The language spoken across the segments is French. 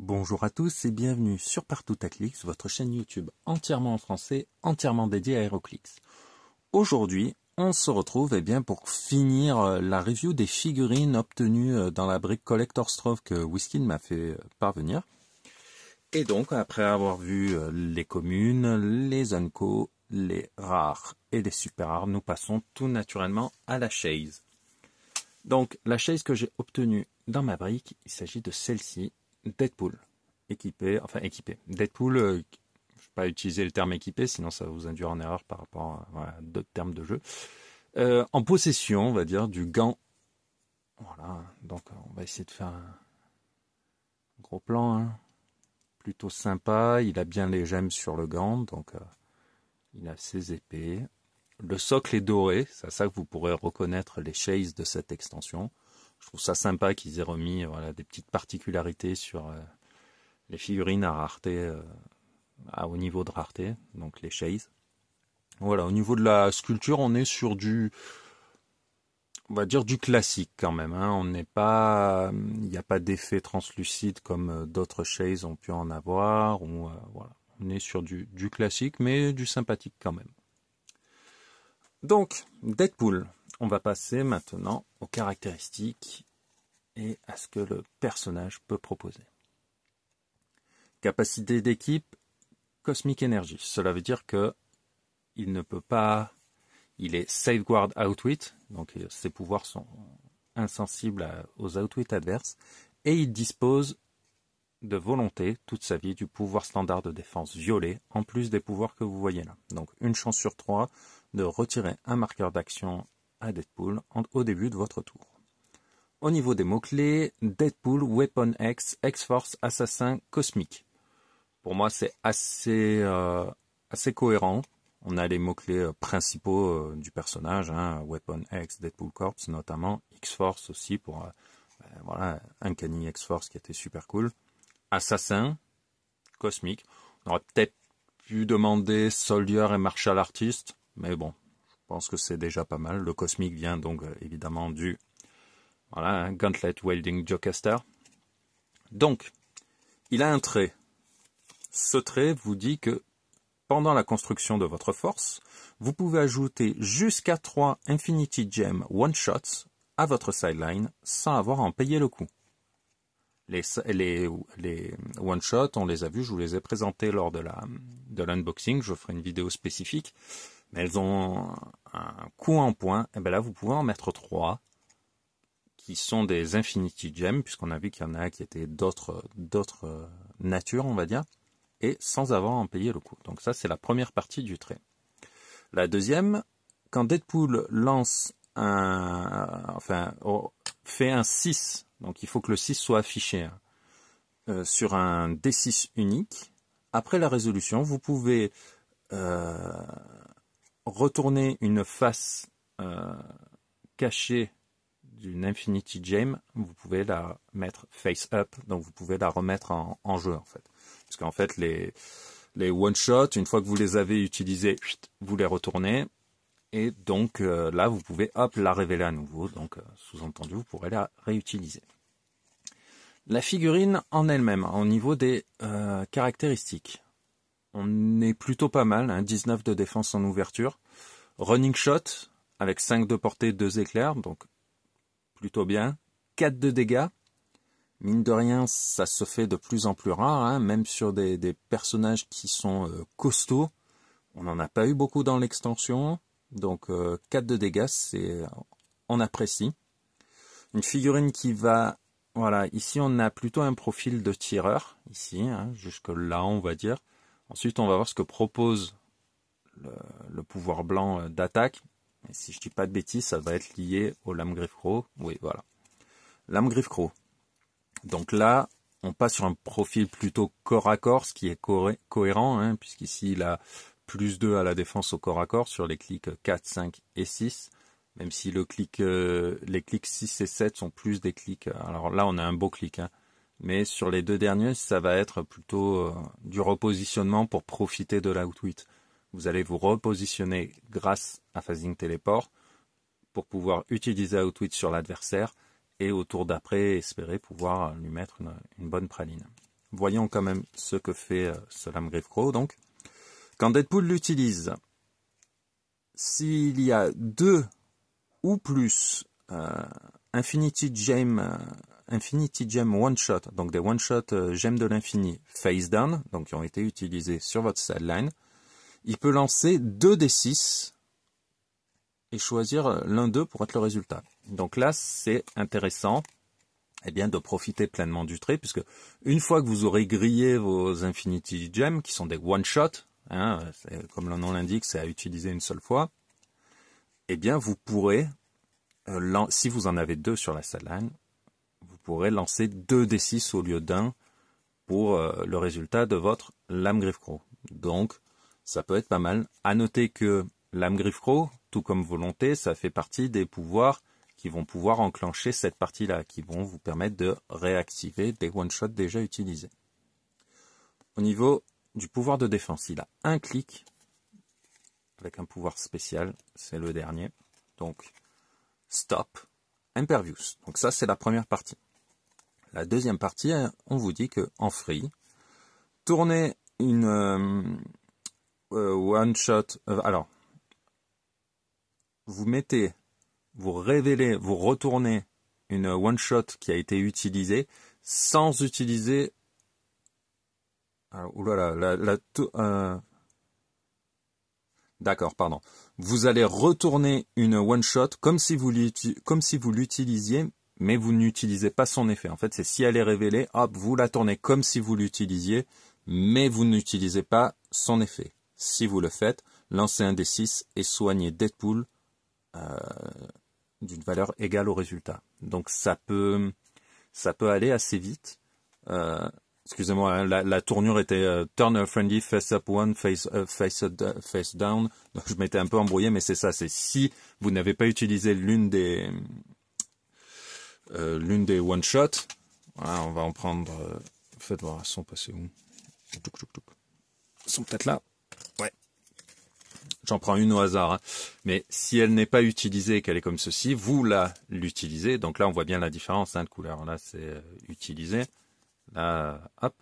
Bonjour à tous et bienvenue sur Partout à Clix, votre chaîne YouTube entièrement en français, entièrement dédiée à HeroClix. Aujourd'hui, on se retrouve pour finir la review des figurines obtenues dans la brique Collector's Trove que Whiskin m'a fait parvenir. Et donc, après avoir vu les communes, les unco, les rares et les super rares, nous passons tout naturellement à la chase. Donc, la chase que j'ai obtenue dans ma brique, il s'agit de celle-ci. Deadpool, équipé. Deadpool, je ne vais pas utiliser le terme équipé, sinon ça va vous induire en erreur par rapport à d'autres termes de jeu. En possession, on va dire, du gant. Voilà, donc on va essayer de faire un gros plan. Hein. Plutôt sympa, il a bien les gemmes sur le gant, donc il a ses épées. Le socle est doré, c'est ça que vous pourrez reconnaître les chases de cette extension. Je trouve ça sympa qu'ils aient remis des petites particularités sur les figurines à rareté, au niveau de rareté, donc les chases. Voilà, au niveau de la sculpture, on est sur on va dire du classique quand même. Hein. On n'est pas, il n'y a pas d'effet translucide comme d'autres chases ont pu en avoir. Voilà, on est sur du classique, mais du sympathique quand même. Donc, Deadpool. On va passer maintenant aux caractéristiques et à ce que le personnage peut proposer. Capacité d'équipe, Cosmic Energy. Cela veut dire que il ne peut pas, il est Safeguard Outwit, donc ses pouvoirs sont insensibles aux outwits adverses, et il dispose de volonté toute sa vie du pouvoir standard de défense violet, en plus des pouvoirs que vous voyez là. Donc une chance sur 3 de retirer un marqueur d'action à Deadpool au début de votre tour. Au niveau des mots-clés, Deadpool, Weapon X, X-Force, Assassin, Cosmique. Pour moi, c'est assez cohérent. On a les mots-clés principaux du personnage, hein, Weapon X, Deadpool Corps notamment, X-Force aussi pour Uncanny X-Force qui était super cool. Assassin, Cosmique. On aurait peut-être pu demander Soldier et Martial Artist, mais bon, je pense que c'est déjà pas mal. Le Cosmique vient donc évidemment du Gauntlet Wielding Jawcaster. Donc, il a un trait. Ce trait vous dit que pendant la construction de votre force, vous pouvez ajouter jusqu'à 3 Infinity Gem One-Shots à votre sideline sans avoir à en payer le coût. Les One-Shots, on les a vus, je vous les ai présentés lors de l'unboxing, je ferai une vidéo spécifique, mais elles ont un coût en points, et bien là vous pouvez en mettre 3 qui sont des Infinity Gems, puisqu'on a vu qu'il y en a qui étaient d'autres natures, on va dire, et sans avoir à en payer le coût. Donc ça, c'est la première partie du trait. La deuxième, quand Deadpool lance fait un 6, donc il faut que le 6 soit affiché sur un D6 unique. Après la résolution, vous pouvez retourner une face cachée d'une Infinity Gem, vous pouvez la mettre face up, donc vous pouvez la remettre en jeu en fait. Parce qu'en fait, les one-shots, une fois que vous les avez utilisés, vous les retournez. Et donc là, vous pouvez la révéler à nouveau. Donc, sous-entendu, vous pourrez la réutiliser. La figurine en elle-même, au niveau des caractéristiques, on est plutôt pas mal. Hein, 19 de défense en ouverture. Running shot, avec 5 de portée, 2 éclairs. Donc, plutôt bien. 4 de dégâts. Mine de rien, ça se fait de plus en plus rare, hein, même sur des personnages qui sont costauds. On n'en a pas eu beaucoup dans l'extension, donc 4 de dégâts, on apprécie. Une figurine qui va... Voilà, ici on a plutôt un profil de tireur, ici, hein, jusque là on va dire. Ensuite on va voir ce que propose le pouvoir blanc d'attaque. Et si je dis pas de bêtises, ça va être lié au lame griffe croc. Oui, voilà. Lame griffe croc. Donc là, on passe sur un profil plutôt corps à corps, ce qui est cohérent, hein, puisqu'ici il a plus 2 à la défense au corps à corps sur les clics 4, 5 et 6, même si les clics 6 et 7 sont plus des clics, alors là on a un beau clic, hein, mais sur les 2 derniers, ça va être plutôt du repositionnement pour profiter de l'outwit. Vous allez vous repositionner grâce à Phasing Teleport pour pouvoir utiliser outwit sur l'adversaire, et au tour d'après, espérer pouvoir lui mettre une bonne praline. voyons quand même ce que fait ce Lame Griffe Crow. Donc, quand Deadpool l'utilise, s'il y a 2 ou plus Infinity Gem One Shot, donc des One Shot gemmes de l'infini face down, donc qui ont été utilisés sur votre sideline, il peut lancer 2d6 et choisir l'un d'eux pour être le résultat. Donc là, c'est intéressant de profiter pleinement du trait, puisque une fois que vous aurez grillé vos Infinity Gems, qui sont des one-shot, comme le nom l'indique, c'est à utiliser une seule fois, vous pourrez, si vous en avez 2 sur la sideline, vous pourrez lancer 2d6 au lieu d'1 pour le résultat de votre Lame Griffe Crow. Donc, ça peut être pas mal. À noter que Lame Griffe Crow, tout comme Volonté, ça fait partie des pouvoirs qui vont pouvoir enclencher cette partie-là, qui vont vous permettre de réactiver des one-shots déjà utilisés. Au niveau du pouvoir de défense, il a un clic avec un pouvoir spécial, c'est le dernier. Donc, Stop, Impervious. Donc ça, c'est la première partie. La deuxième partie, on vous dit que en free, tournez une one-shot. Alors, vous révélez, vous retournez une one-shot qui a été utilisée sans utiliser. D'accord, pardon. Vous allez retourner une one-shot comme si vous l'utilisiez, mais vous n'utilisez pas son effet. En fait, c'est si elle est révélée, hop, vous la tournez comme si vous l'utilisiez, mais vous n'utilisez pas son effet. Si vous le faites, lancez un D6 et soignez Deadpool d'une valeur égale au résultat. Donc ça peut aller assez vite. Excusez-moi, hein, la tournure était turn a friendly face up one, face down. Donc je m'étais un peu embrouillé, mais c'est ça. C'est si vous n'avez pas utilisé l'une des one shot. Voilà, on va en prendre. Faites voir, elles sont passées où? Elles sont peut-être là. Ouais. J'en prends une au hasard. Hein. Mais si elle n'est pas utilisée et qu'elle est comme ceci, vous l'utilisez. Donc là, on voit bien la différence de couleur. Là, c'est utilisé. Là, hop.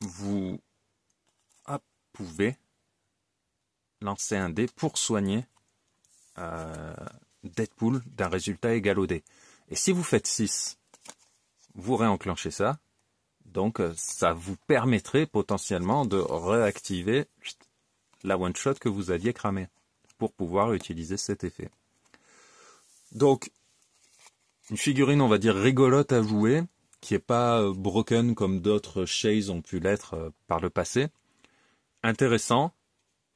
Vous pouvez lancer un dé pour soigner Deadpool d'un résultat égal au dé. Et si vous faites 6, vous réenclenchez ça. Donc, ça vous permettrait potentiellement de réactiver la one-shot que vous aviez cramée pour pouvoir utiliser cet effet. Donc, une figurine, on va dire, rigolote à jouer, qui n'est pas broken comme d'autres Chase ont pu l'être par le passé. Intéressant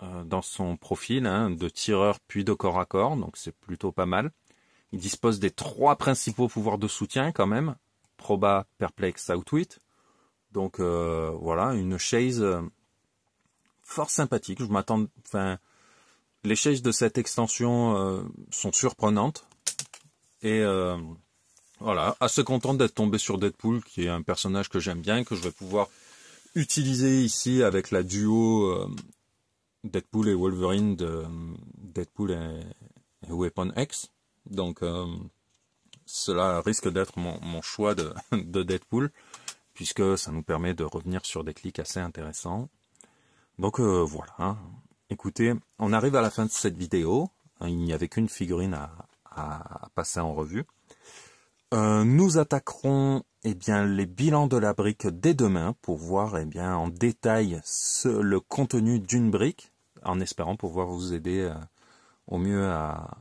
dans son profil de tireur puis de corps à corps, donc c'est plutôt pas mal. Il dispose des 3 principaux pouvoirs de soutien quand même, Proba, Perplex, Outwit. Donc voilà, une Chase fort sympathique. Je m'attends, les Chases de cette extension sont surprenantes et voilà, assez content d'être tombé sur Deadpool, qui est un personnage que j'aime bien, que je vais pouvoir utiliser ici avec la duo Deadpool et Wolverine de Deadpool et Weapon X. Donc cela risque d'être mon choix de Deadpool, puisque ça nous permet de revenir sur des clics assez intéressants. Donc voilà. Hein. Écoutez, on arrive à la fin de cette vidéo. Il n'y avait qu'une figurine à passer en revue. Nous attaquerons les bilans de la brique dès demain pour voir en détail le contenu d'une brique, en espérant pouvoir vous aider au mieux à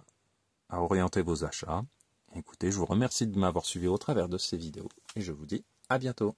orienter vos achats. Écoutez, je vous remercie de m'avoir suivi au travers de ces vidéos et je vous dis à bientôt.